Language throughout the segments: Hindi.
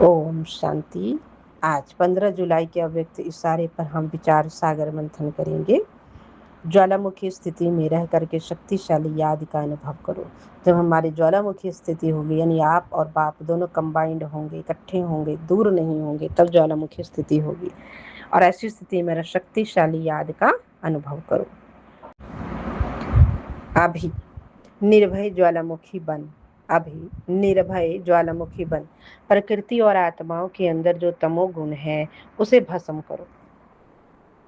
ओम शांति। आज 15 जुलाई के अव्यक्त इशारे पर हम विचार सागर मंथन करेंगे। ज्वालामुखी स्थिति में रह करके शक्तिशाली याद का अनुभव करो। जब हमारी ज्वालामुखी स्थिति होगी, यानी आप और बाप दोनों कंबाइंड होंगे, इकट्ठे होंगे, दूर नहीं होंगे, तब ज्वालामुखी स्थिति होगी। और ऐसी स्थिति में शक्तिशाली याद का अनुभव करो। अभी निर्भय ज्वालामुखी बन, अभी निर्भय ज्वालामुखी बन। प्रकृति और आत्माओं के अंदर जो तमोगुण है उसे भस्म करो।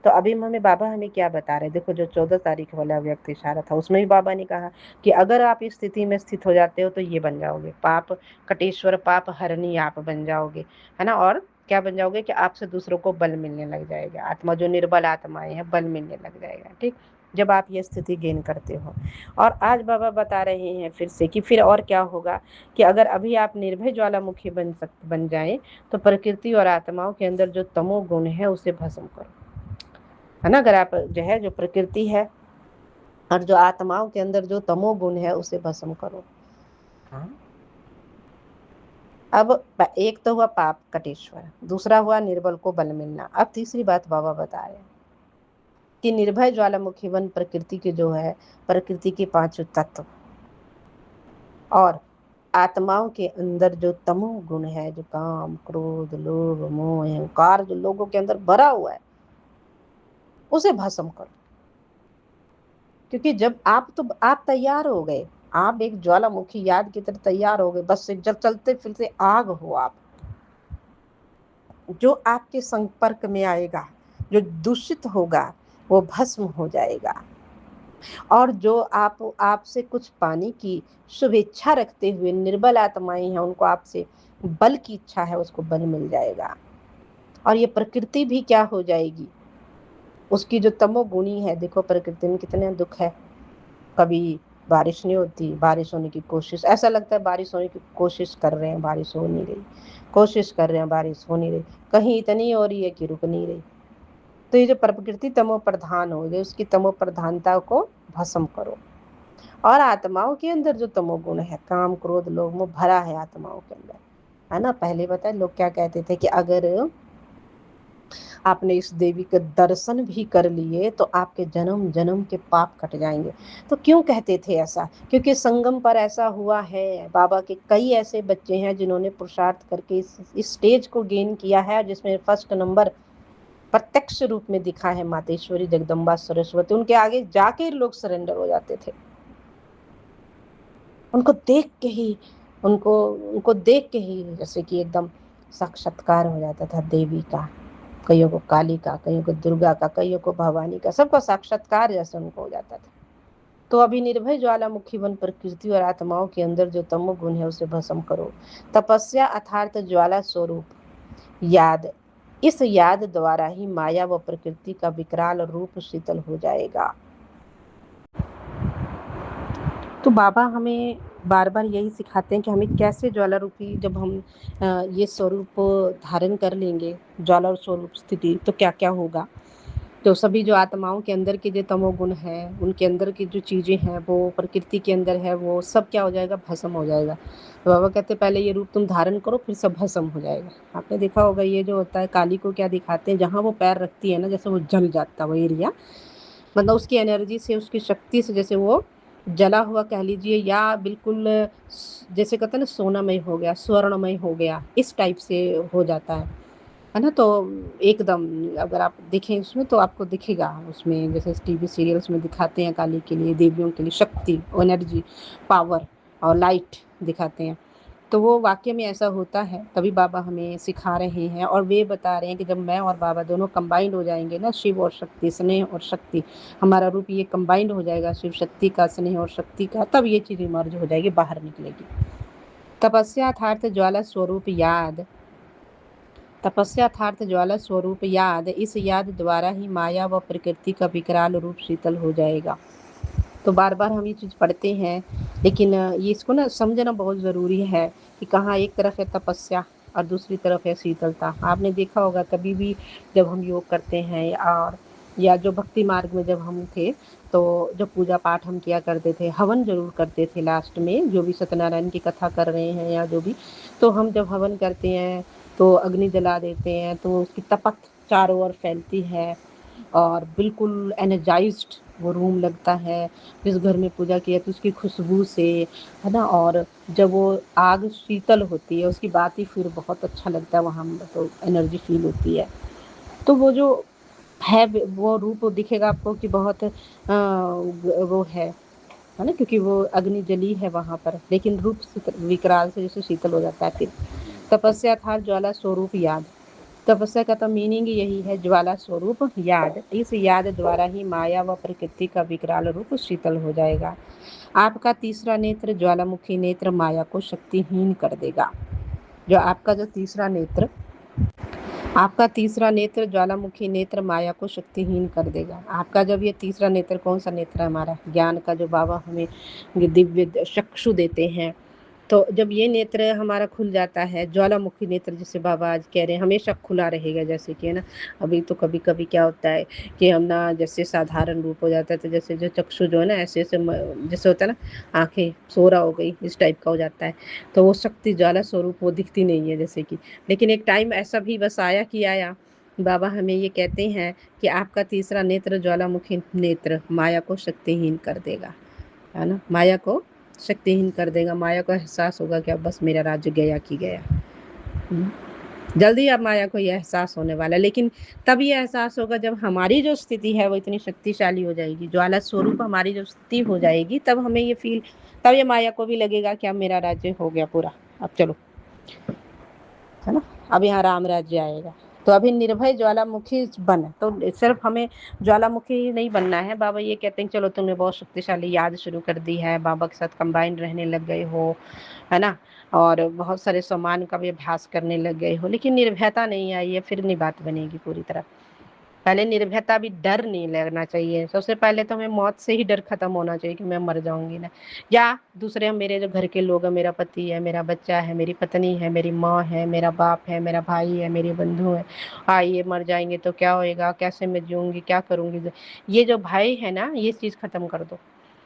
तो अभी हमें बाबा क्या बता रहे हैं, देखो जो 14 तारीख वाला व्यक्त इशारा था उसमें भी बाबा ने कहा कि अगर आप इस स्थिति में स्थित हो जाते हो तो ये बन जाओगे, पाप कटेश्वर, पाप हरणी आप बन जाओगे, है ना। और क्या बन जाओगे कि आपसे दूसरों को बल मिलने लग जाएगा, आत्मा जो निर्बल आत्माएं हैं बल मिलने लग जाएगा, ठीक, जब आप ये स्थिति गेन करते हो। और आज बाबा बता रहे हैं फिर से कि फिर और क्या होगा कि अगर अभी आप निर्भय ज्वालामुखी बन जाए तो प्रकृति और आत्माओं के अंदर जो तमोगुण है उसे भस्म करो, है ना। अगर आप जो है, जो प्रकृति है और जो आत्माओं के अंदर जो तमोगुण है उसे भस्म करो। हाँ, अब एक तो हुआ पाप कटेश्वर, दूसरा हुआ निर्बल को बल मिलना। अब तीसरी बात बाबा बता रहे हैं कि निर्भय ज्वालामुखी वन प्रकृति के जो है, प्रकृति के 5 तत्व और आत्माओं के अंदर जो तमोगुण है, जो काम क्रोध लोभ मोह अहंकार जो लोगों के अंदर भरा हुआ है उसे भस्म करो। क्योंकि जब आप तैयार हो गए, आप एक ज्वालामुखी याद की तरह तैयार हो गए, बस जब चलते फिरते आग हो आप, जो आपके संपर्क में आएगा, जो दूषित होगा वो भस्म हो जाएगा। और जो आपसे कुछ पाने की शुभेच्छा रखते हुए निर्बल आत्माएं हैं, उनको आपसे बल की इच्छा है, उसको बल मिल जाएगा। और ये प्रकृति भी क्या हो जाएगी, उसकी जो तमोगुणी है, देखो प्रकृति में कितने दुख है। कभी बारिश नहीं होती, बारिश होने की कोशिश, ऐसा लगता है बारिश होने की कोशिश कर रहे हैं, बारिश हो नहीं रही, कोशिश कर रहे हैं, बारिश हो नहीं रही, कहीं इतनी हो रही है कि रुक नहीं रही। तो ये जो प्रकृति तमो प्रधान हो गई, उसकी तमो प्रधानता को भस्म करो। और आत्माओं के अंदर जो तमोगुण है, काम क्रोध लोभ मोह भरा है आत्माओं के अंदर, है ना। पहले बताए लोग क्या कहते थे कि अगर आपने इस देवी के दर्शन भी कर लिए तो आपके जन्म जन्म के पाप कट जाएंगे। तो क्यों कहते थे ऐसा? क्योंकि संगम पर ऐसा हुआ है। बाबा के कई ऐसे बच्चे हैं जिन्होंने पुरुषार्थ करके इस स्टेज को गेन किया है, जिसमें फर्स्ट नंबर प्रत्यक्ष रूप में दिखा है मातेश्वरी जगदम्बा सरस्वती। उनके आगे जाके लोग सरेंडर हो जाते थे, उनको देख के ही उनको देख के ही जैसे कि एकदम साक्षात्कार हो जाता था देवी का। कईयों को काली का, कईयों को दुर्गा का, कईयों को भवानी का, सबका साक्षात्कार जैसे उनको हो जाता था। तो अभी निर्भय ज्वालामुखी वन प्रकृति और आत्माओं के अंदर जो तमोगुण है उसे भस्म करो। तपस्या अर्थात ज्वाला स्वरूप याद, इस याद द्वारा ही माया व प्रकृति का विकराल रूप शीतल हो जाएगा। तो बाबा हमें बार बार यही सिखाते हैं कि हमें कैसे ज्वाला रूपी, जब हम ये स्वरूप धारण कर लेंगे, ज्वाला स्वरूप स्थिति, तो क्या क्या होगा। तो सभी जो आत्माओं के अंदर के जो तमोगुण है, उनके अंदर की जो चीज़ें हैं वो प्रकृति के अंदर है, वो सब क्या हो जाएगा, भस्म हो जाएगा। तो बाबा कहते पहले ये रूप तुम धारण करो, फिर सब भस्म हो जाएगा। आपने देखा होगा ये जो होता है, काली को क्या दिखाते हैं, जहाँ वो पैर रखती है ना, जैसे वो जल जाता है वो एरिया, मतलब उसकी एनर्जी से, उसकी शक्ति से जैसे वो जला हुआ कह लीजिए, या बिल्कुल जैसे कहते हैं ना सोनामय हो गया, स्वर्णमय हो गया, इस टाइप से हो जाता है ना। तो एकदम अगर आप देखें उसमें तो आपको दिखेगा, उसमें जैसे टीवी सीरियल्स में दिखाते हैं काली के लिए, देवियों के लिए शक्ति, एनर्जी, पावर और लाइट दिखाते हैं। तो वो वाकई में ऐसा होता है, तभी बाबा हमें सिखा रहे हैं। और वे बता रहे हैं कि जब मैं और बाबा दोनों कंबाइंड हो जाएंगे ना, शिव और शक्ति, स्नेह और शक्ति, हमारा रूप ये कंबाइंड हो जाएगा शिव शक्ति का, स्नेह और शक्ति का, तब ये चीज़ इमर्ज हो जाएगी, बाहर निकलेगी। तपस्या अर्थात ज्वाला स्वरूप याद, तपस्या अर्थात ज्वाला स्वरूप याद, इस याद द्वारा ही माया व प्रकृति का विकराल रूप शीतल हो जाएगा। तो बार बार हम ये चीज़ पढ़ते हैं, लेकिन ये इसको ना समझना बहुत ज़रूरी है कि कहाँ एक तरफ है तपस्या और दूसरी तरफ है शीतलता। आपने देखा होगा कभी भी जब हम योग करते हैं और या जो भक्ति मार्ग में जब हम थे, तो जब पूजा पाठ हम किया करते थे, हवन जरूर करते थे लास्ट में, जो भी सत्यनारायण की कथा कर रहे हैं या जो भी, तो हम जब हवन करते हैं तो अग्नि जला देते हैं तो उसकी तपक चारों ओर फैलती है और बिल्कुल एनर्जाइज्ड वो रूम लगता है। जिस घर में पूजा किया तो उसकी खुशबू से, है ना, और जब वो आग शीतल होती है उसकी बात ही फिर बहुत अच्छा लगता है, वहाँ तो एनर्जी फील होती है। तो वो जो है वो रूप दिखेगा आपको कि बहुत वो है ना, क्योंकि वो अग्नि जली है वहां पर, लेकिन रूप विकराल से जैसे शीतल हो जाता है। फिर तपस्या था ज्वाला स्वरूप याद। तपस्या का तो मीनिंग यही है, ज्वाला स्वरूप याद। इस याद द्वारा ही माया व प्रकृति का विकराल रूप शीतल हो जाएगा। आपका तीसरा नेत्र ज्वालामुखी नेत्र माया को शक्तिहीन कर देगा। जो आपका जो तीसरा नेत्र, आपका तीसरा नेत्र ज्वालामुखी नेत्र माया को शक्तिहीन कर देगा। आपका जब ये तीसरा नेत्र, कौन सा नेत्र है हमारा, ज्ञान का, जो बाबा हमें दिव्य चक्षु देते हैं, तो जब ये नेत्र हमारा खुल जाता है, ज्वालामुखी नेत्र जिसे बाबा आज कह रहे हैं हमेशा खुला रहेगा, जैसे कि, है ना। अभी तो कभी कभी क्या होता है कि हम ना, जैसे साधारण रूप हो जाता है तो जैसे जो चक्षु जो है ना ऐसे ऐसे जैसे होता है ना, आंखें सोरा हो गई, इस टाइप का हो जाता है। तो वो शक्ति ज्वाला स्वरूप वो दिखती नहीं है जैसे कि। लेकिन एक टाइम ऐसा भी बस आया कि आया, बाबा हमें ये कहते हैं कि आपका तीसरा नेत्र ज्वालामुखी नेत्र माया को शक्तिहीन कर देगा, है ना, माया को शक्तिहीन कर देगा। माया को एहसास होगा कि अब बस मेरा राज्य गया कि गया। जल्दी अब माया को यह एहसास होने वाला है, लेकिन तब ये एहसास होगा जब हमारी जो स्थिति है वो इतनी शक्तिशाली हो जाएगी, ज्वाला स्वरूप हमारी जो स्थिति हो जाएगी, तब हमें ये फील, तब ये माया को भी लगेगा कि अब मेरा राज्य हो गया पूरा, अब चलो, है ना, अब यहाँ राम राज्य आएगा। तो अभी निर्भय ज्वालामुखी बन, तो सिर्फ हमें ज्वालामुखी नहीं बनना है। बाबा ये कहते हैं चलो तुमने बहुत शक्तिशाली याद शुरू कर दी है, बाबा के साथ कंबाइंड रहने लग गए हो, है ना, और बहुत सारे सामान का भी अभ्यास करने लग गए हो, लेकिन निर्भयता नहीं आई है, फिर नहीं बात बनेगी पूरी तरह। पहले निर्भयता भी, डर नहीं लगना चाहिए। सबसे पहले तो हमें मौत से ही डर खत्म होना चाहिए कि मैं मर जाऊंगी ना, या दूसरे मेरे जो घर के लोग हैं, मेरा पति है, मेरा बच्चा है, मेरी पत्नी है, मेरी माँ है, मेरा बाप है, मेरा भाई है, मेरे बंधु है, ये मर जाएंगे तो क्या होएगा, कैसे मैं जीऊंगी, क्या करूंगी। ये जो भाई है ना, ये चीज खत्म कर दो।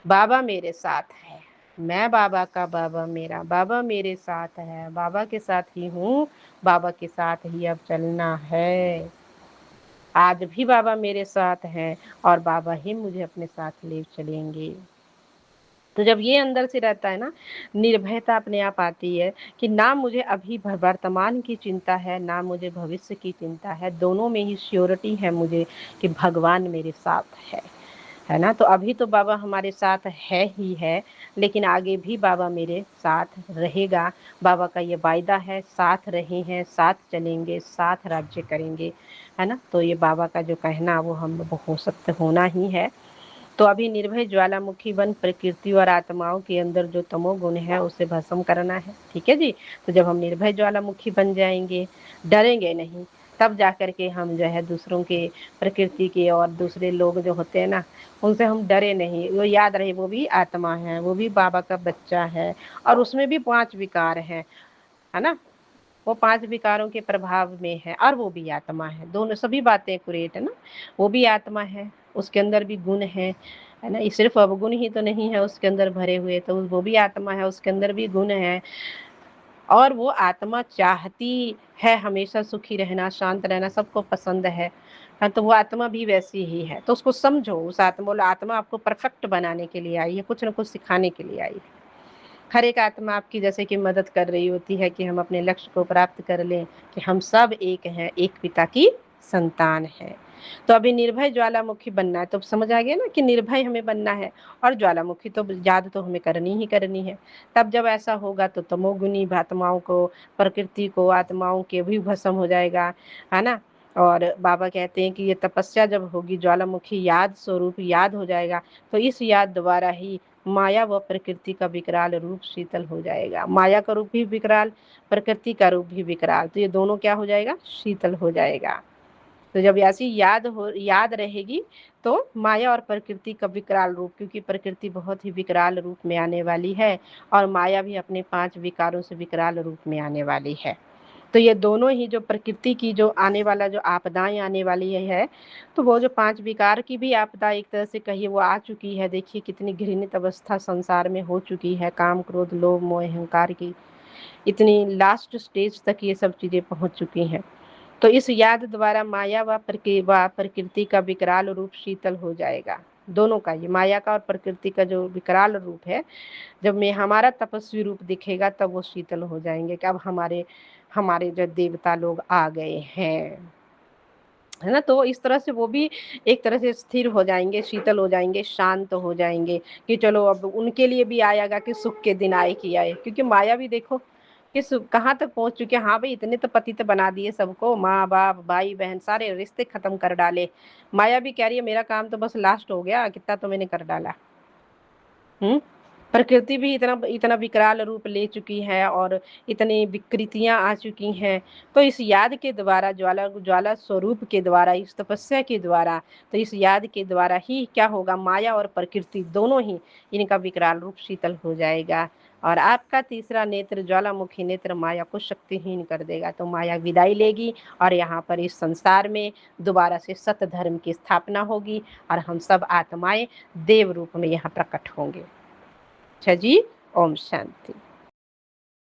बाबा मेरे साथ है, मैं बाबा का, बाबा मेरा, बाबा मेरे साथ है, बाबा के साथ ही हूँ, बाबा के साथ ही अब चलना है। आज भी बाबा मेरे साथ हैं और बाबा ही मुझे अपने साथ ले चलेंगे। तो जब ये अंदर से रहता है ना, निर्भयता अपने आप आती है कि ना मुझे अभी वर्तमान की चिंता है, ना मुझे भविष्य की चिंता है, दोनों में ही श्योरिटी है मुझे कि भगवान मेरे साथ है ना। तो अभी तो बाबा हमारे साथ है ही है, लेकिन आगे भी बाबा मेरे साथ रहेगा। बाबा का ये वायदा है, साथ रहे हैं, साथ चलेंगे, साथ राज्य करेंगे, है ना। तो ये बाबा का जो कहना वो हम हो सत्य होना ही है। तो अभी निर्भय ज्वालामुखी बन प्रकृति और आत्माओं के अंदर जो तमोगुण है उसे भस्म करना है, ठीक है जी। तो जब हम निर्भय ज्वालामुखी बन जाएंगे, डरेंगे नहीं, तब जाकर के हम जो है दूसरों के, प्रकृति के और दूसरे लोग जो होते हैं ना, उनसे हम डरे नहीं। वो याद रहे वो भी आत्मा है, वो भी बाबा का बच्चा है, और उसमें भी 5 विकार है ना। वो 5 विकारों के प्रभाव में है और वो भी आत्मा है। दोनों सभी बातें एक्यूरेट है ना। वो भी आत्मा है, उसके अंदर भी गुण है ना। ये सिर्फ अवगुण ही तो नहीं है उसके अंदर भरे हुए, तो वो भी आत्मा है, उसके अंदर भी गुण है। और वो आत्मा चाहती है हमेशा सुखी रहना, शांत रहना, सबको पसंद है। हाँ, तो वो आत्मा भी वैसी ही है। तो उसको समझो, उस आत्मा आपको परफेक्ट बनाने के लिए आई है, कुछ न कुछ सिखाने के लिए आई है। हर एक आत्मा आपकी जैसे कि मदद कर रही होती है कि हम अपने लक्ष्य को प्राप्त कर लें, कि हम सब एक हैं, एक पिता की संतान है। तो अभी निर्भय ज्वालामुखी बनना है, तो समझ आ गया ना कि निर्भय हमें बनना है, और ज्वालामुखी तो याद तो हमें करनी ही करनी है। तब जब ऐसा होगा तो तमोगुनी आत्माओं को, प्रकृति को, आत्माओं के भी भस्म हो जाएगा, है ना। और बाबा कहते हैं कि ये तपस्या जब होगी, ज्वालामुखी याद स्वरूप याद हो जाएगा, तो इस याद द्वारा ही माया व प्रकृति का विकराल रूप शीतल हो जाएगा। माया का रूप भी विकराल, प्रकृति का रूप भी विकराल, तो ये दोनों क्या हो जाएगा, शीतल हो जाएगा। तो जब ऐसी याद रहेगी तो माया और प्रकृति का विकराल रूप, क्योंकि प्रकृति बहुत ही विकराल रूप में आने वाली है और माया भी अपने 5 विकारों से विकराल रूप में आने वाली है। तो ये दोनों ही जो प्रकृति की जो आने वाला जो आपदाएं आने वाली है, तो वो जो 5 विकार की भी आपदा एक तरह से कहिए वो आ चुकी है। देखिए कितनी घृणित अवस्था संसार में हो चुकी है, काम क्रोध लोभ मोह अहंकार की, इतनी लास्ट स्टेज तक ये सब चीज़ें पहुँच चुकी हैं। तो इस याद द्वारा माया व प्रकृति का विकराल रूप शीतल हो जाएगा। दोनों का, ये माया का और प्रकृति का जो विकराल रूप है, जब में हमारा तपस्वी रूप दिखेगा तब वो शीतल हो जाएंगे कि अब हमारे हमारे जो देवता लोग आ गए हैं, है ना। तो इस तरह से वो भी एक तरह से स्थिर हो जाएंगे, शीतल हो जाएंगे, शांत हो जाएंगे कि चलो अब उनके लिए भी आएगा कि सुख के दिन आए कि आए। क्योंकि माया भी देखो कि कहाँ तक पहुंच चुके हैं। हाँ भाई, इतने तो पतित बना दिए सबको, माँ बाप भाई बहन सारे रिश्ते खत्म कर डाले। माया भी कह रही है मेरा काम तो बस लास्ट हो गया, कितना तो मैंने कर डाला। प्रकृति भी इतना इतना विकराल रूप ले चुकी है और इतनी विकृतियां आ चुकी हैं। तो इस याद के द्वारा, ज्वाला ज्वाला स्वरूप के द्वारा, इस तपस्या के द्वारा, तो इस याद के द्वारा ही क्या होगा, माया और प्रकृति दोनों ही इनका विकराल रूप शीतल हो जाएगा। और आपका तीसरा नेत्र, ज्वालामुखी नेत्र, माया को शक्तिहीन कर देगा। तो माया विदाई लेगी और यहाँ पर इस संसार में दोबारा से सत धर्म की स्थापना होगी और हम सब आत्माएं देव रूप में यहाँ प्रकट होंगे। अच्छा जी, ओम शांति।